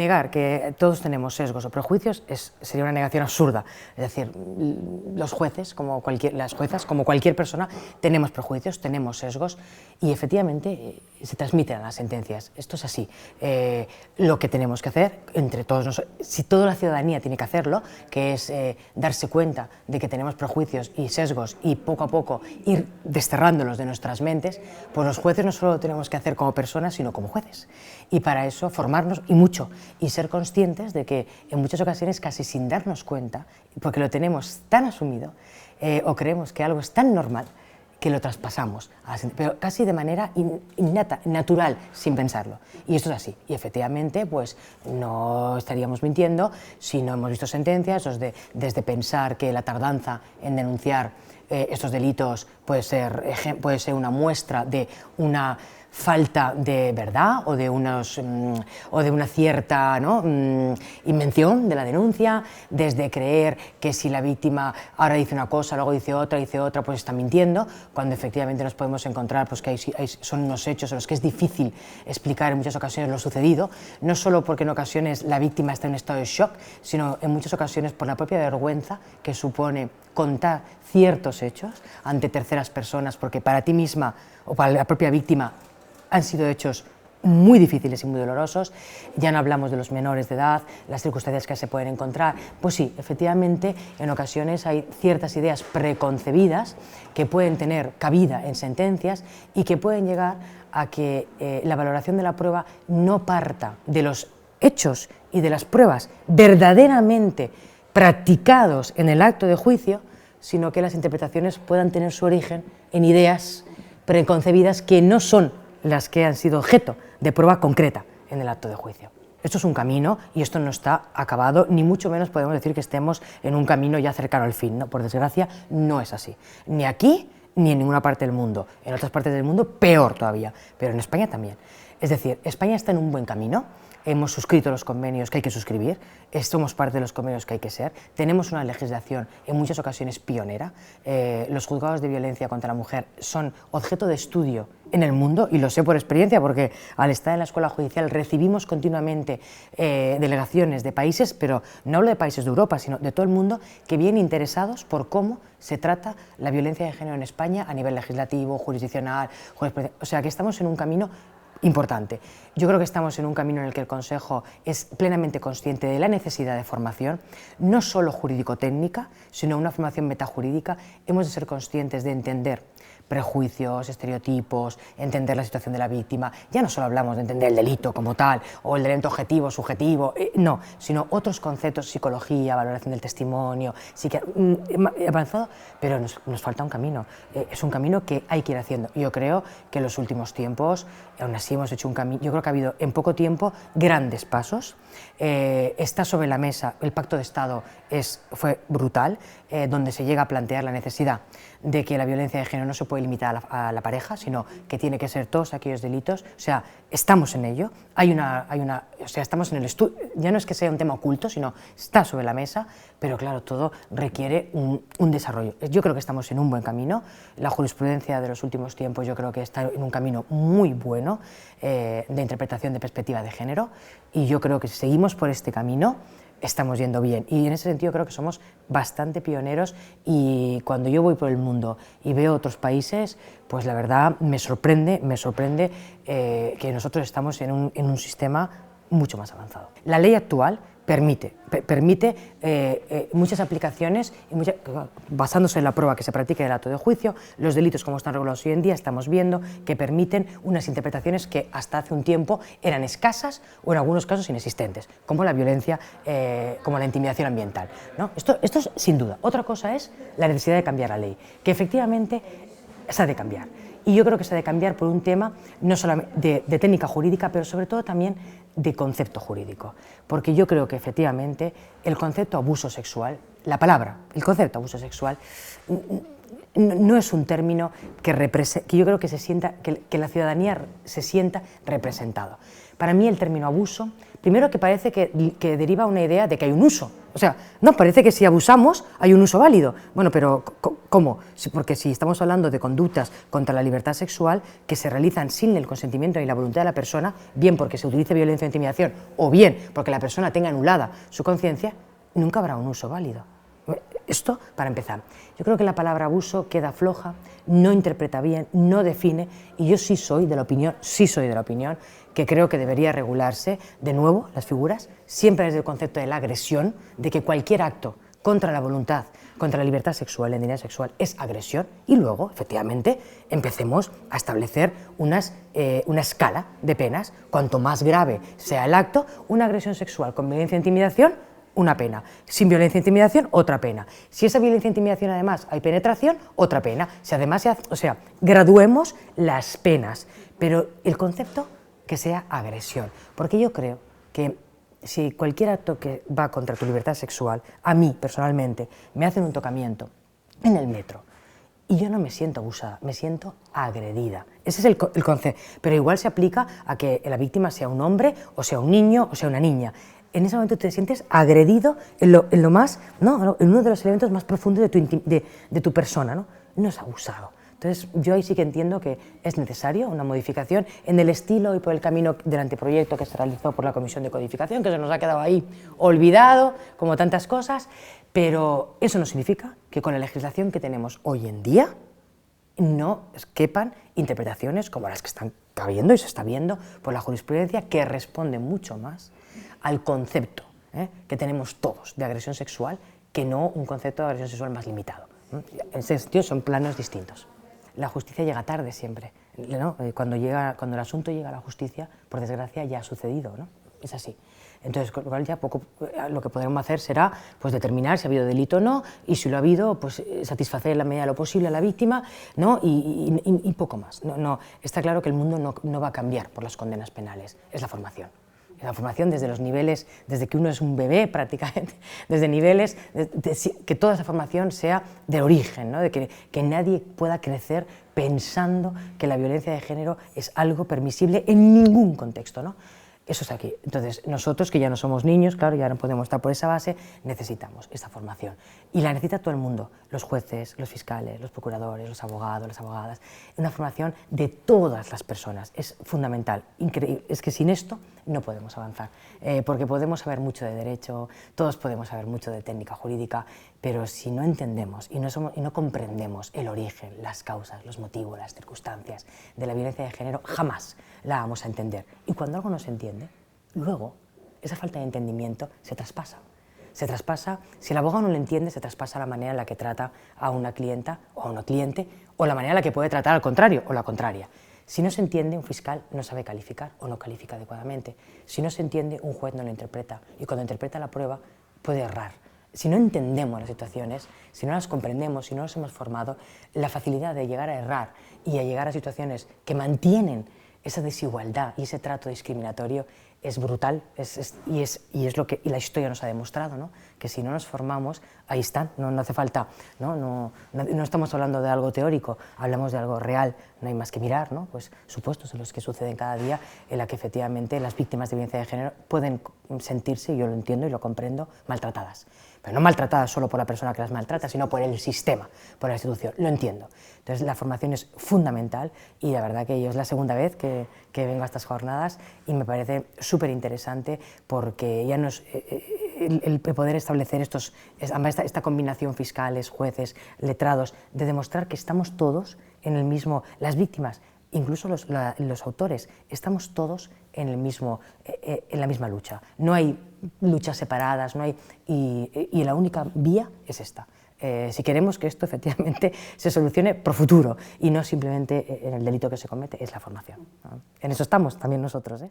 negar que todos tenemos sesgos o prejuicios sería una negación absurda. Es decir, los jueces, las juezas, como cualquier persona, tenemos prejuicios, tenemos sesgos y efectivamente se transmiten a las sentencias. Esto es así. Lo que tenemos que hacer, entre todos, si toda la ciudadanía tiene que hacerlo, que es darse cuenta de que tenemos prejuicios y sesgos y poco a poco ir desterrándolos de nuestras mentes, pues los jueces no solo lo tenemos que hacer como personas, sino como jueces. Y para eso formarnos y mucho, y ser conscientes de que en muchas ocasiones casi sin darnos cuenta, porque lo tenemos tan asumido o creemos que algo es tan normal, que lo traspasamos, pero casi de manera innata, natural, sin pensarlo. Y esto es así. Y efectivamente, pues no estaríamos mintiendo si no hemos visto sentencias, desde pensar que la tardanza en denunciar estos delitos puede ser una muestra de una falta de verdad o de una cierta invención de la denuncia, desde creer que si la víctima ahora dice una cosa, luego dice otra, pues está mintiendo, cuando efectivamente nos podemos encontrar pues, que son unos hechos en los que es difícil explicar en muchas ocasiones lo sucedido, no solo porque en ocasiones la víctima está en un estado de shock, sino en muchas ocasiones por la propia vergüenza que supone contar ciertos hechos ante terceras personas, porque para ti misma o para la propia víctima han sido hechos muy difíciles y muy dolorosos. Ya no hablamos de los menores de edad, las circunstancias que se pueden encontrar. Pues sí, efectivamente, en ocasiones hay ciertas ideas preconcebidas que pueden tener cabida en sentencias y que pueden llegar a que la valoración de la prueba no parta de los hechos y de las pruebas verdaderamente practicados en el acto de juicio, sino que las interpretaciones puedan tener su origen en ideas preconcebidas que no son las que han sido objeto de prueba concreta en el acto de juicio. Esto es un camino y esto no está acabado, ni mucho menos podemos decir que estemos en un camino ya cercano al fin, ¿no? Por desgracia, no es así. Ni aquí, ni en ninguna parte del mundo. En otras partes del mundo, peor todavía, pero en España también. Es decir, España está en un buen camino. Hemos suscrito los convenios que hay que suscribir, somos parte de los convenios que hay que ser, tenemos una legislación en muchas ocasiones pionera, los juzgados de violencia contra la mujer son objeto de estudio en el mundo, y lo sé por experiencia porque al estar en la escuela judicial recibimos continuamente delegaciones de países, pero no hablo de países de Europa, sino de todo el mundo, que vienen interesados por cómo se trata la violencia de género en España a nivel legislativo, jurisdiccional, o sea que estamos en un camino importante. Yo creo que estamos en un camino en el que el Consejo es plenamente consciente de la necesidad de formación, no solo jurídico-técnica, sino una formación metajurídica. Hemos de ser conscientes de entender prejuicios, estereotipos, entender la situación de la víctima. Ya no solo hablamos de entender el delito como tal, o el delito objetivo, subjetivo, no, sino otros conceptos, psicología, valoración del testimonio, avanzado, pero nos falta un camino. Es un camino que hay que ir haciendo. Yo creo que en los últimos tiempos, aún así hemos hecho un camino, yo creo que ha habido en poco tiempo grandes pasos. Está sobre la mesa, el Pacto de Estado fue brutal, donde se llega a plantear la necesidad de que la violencia de género no se puede limitar a la pareja, sino que tiene que ser todos aquellos delitos. O sea, estamos en ello, o sea, estamos en el estudio, ya no es que sea un tema oculto, sino está sobre la mesa, pero claro, todo requiere un desarrollo. Yo creo que estamos en un buen camino, la jurisprudencia de los últimos tiempos yo creo que está en un camino muy bueno de interpretación de perspectiva de género, y yo creo que si seguimos por este camino estamos yendo bien, y en ese sentido creo que somos bastante pioneros, y cuando yo voy por el mundo y veo otros países, pues la verdad me sorprende que nosotros estamos en un sistema mucho más avanzado. La ley actual permite muchas aplicaciones, basándose en la prueba que se practica en el acto de juicio, los delitos como están regulados hoy en día, estamos viendo que permiten unas interpretaciones que hasta hace un tiempo eran escasas o en algunos casos inexistentes, como la violencia, como la intimidación ambiental, ¿no? Esto es sin duda. Otra cosa es la necesidad de cambiar la ley, que efectivamente se ha de cambiar. Y yo creo que se ha de cambiar por un tema no solamente de técnica jurídica, pero sobre todo también de concepto jurídico, porque yo creo que efectivamente el concepto abuso sexual, el concepto abuso sexual, no es un término que yo creo que la ciudadanía se sienta representado. Para mí el término abuso, primero que parece que deriva una idea de que hay un uso. O sea, no, parece que si abusamos hay un uso válido. Bueno, pero ¿cómo? Porque si estamos hablando de conductas contra la libertad sexual que se realizan sin el consentimiento y la voluntad de la persona, bien porque se utilice violencia o intimidación, o bien porque la persona tenga anulada su conciencia, nunca habrá un uso válido. Esto, para empezar. Yo creo que la palabra abuso queda floja, no interpreta bien, no define, y yo sí soy de la opinión que creo que debería regularse, de nuevo, las figuras, siempre desde el concepto de la agresión, de que cualquier acto contra la voluntad, contra la libertad sexual, la identidad sexual, es agresión, y luego, efectivamente, empecemos a establecer una escala de penas. Cuanto más grave sea el acto, una agresión sexual con violencia e intimidación, una pena. Sin violencia e intimidación, otra pena. Si esa violencia e intimidación además hay penetración, otra pena. Si además graduemos las penas, pero el concepto que sea agresión. Porque yo creo que si cualquier acto que va contra tu libertad sexual, a mí personalmente, me hacen un tocamiento en el metro, y yo no me siento abusada, me siento agredida. Ese es el concepto. Pero igual se aplica a que la víctima sea un hombre, o sea un niño, o sea una niña. En ese momento te sientes agredido en uno de los elementos más profundos de tu persona, ¿no? No es abusado. Entonces, yo ahí sí que entiendo que es necesario una modificación en el estilo y por el camino del anteproyecto que se realizó por la Comisión de Codificación, que se nos ha quedado ahí olvidado, como tantas cosas, pero eso no significa que con la legislación que tenemos hoy en día no quepan interpretaciones como las que están cabiendo y se está viendo por la jurisprudencia, que responde mucho más al concepto que tenemos todos de agresión sexual que no un concepto de agresión sexual más limitado. En ese sentido son planos distintos. La justicia llega tarde siempre, ¿no? Cuando el asunto llega a la justicia, por desgracia ya ha sucedido, ¿no? Es así. Entonces, con lo cual ya lo que podremos hacer será pues, determinar si ha habido delito o no, y si lo ha habido, pues satisfacer en la medida de lo posible a la víctima, ¿no? y poco más. Está claro que el mundo no va a cambiar por las condenas penales, es la formación. La formación desde los niveles, desde que uno es un bebé prácticamente, desde niveles, que toda esa formación sea de origen, ¿no? De que nadie pueda crecer pensando que la violencia de género es algo permisible en ningún contexto, ¿no? Eso es aquí. Entonces, nosotros, que ya no somos niños, claro, ya no podemos estar por esa base, necesitamos esta formación. Y la necesita todo el mundo, los jueces, los fiscales, los procuradores, los abogados, las abogadas. Una formación de todas las personas. Es fundamental. Increíble. Es que sin esto no podemos avanzar. Porque podemos saber mucho de derecho, todos podemos saber mucho de técnica jurídica, pero si no entendemos y no comprendemos el origen, las causas, los motivos, las circunstancias de la violencia de género, jamás la vamos a entender. Y cuando algo no se entiende, luego esa falta de entendimiento se traspasa. Se traspasa, si el abogado no lo entiende, se traspasa la manera en la que trata a una clienta o a un cliente, o la manera en la que puede tratar al contrario o la contraria. Si no se entiende, un fiscal no sabe calificar o no califica adecuadamente. Si no se entiende, un juez no lo interpreta, y cuando interpreta la prueba puede errar. Si no entendemos las situaciones, si no las comprendemos, si no nos hemos formado, la facilidad de llegar a errar y a llegar a situaciones que mantienen esa desigualdad y ese trato discriminatorio es brutal, y la historia nos ha demostrado, ¿no? Que si no nos formamos, ahí están, no hace falta, no estamos hablando de algo teórico, hablamos de algo real, no hay más que mirar, ¿no? Pues supuestos en los que suceden cada día, en la que efectivamente las víctimas de violencia de género pueden sentirse, yo lo entiendo y lo comprendo, maltratadas. Pero no maltratadas solo por la persona que las maltrata, sino por el sistema, por la institución, lo entiendo. Entonces la formación es fundamental, y la verdad que yo es la segunda vez que vengo a estas jornadas y me parece súper interesante, porque ya no es el poder establecer esta combinación, fiscales, jueces, letrados, de demostrar que estamos todos en el mismo, las víctimas, incluso los autores, estamos todos en la misma lucha. No hay luchas separadas, y la única vía es esta. Si queremos que esto efectivamente se solucione pro futuro y no simplemente en el delito que se comete, es la formación, ¿no? En eso estamos también nosotros, ¿eh?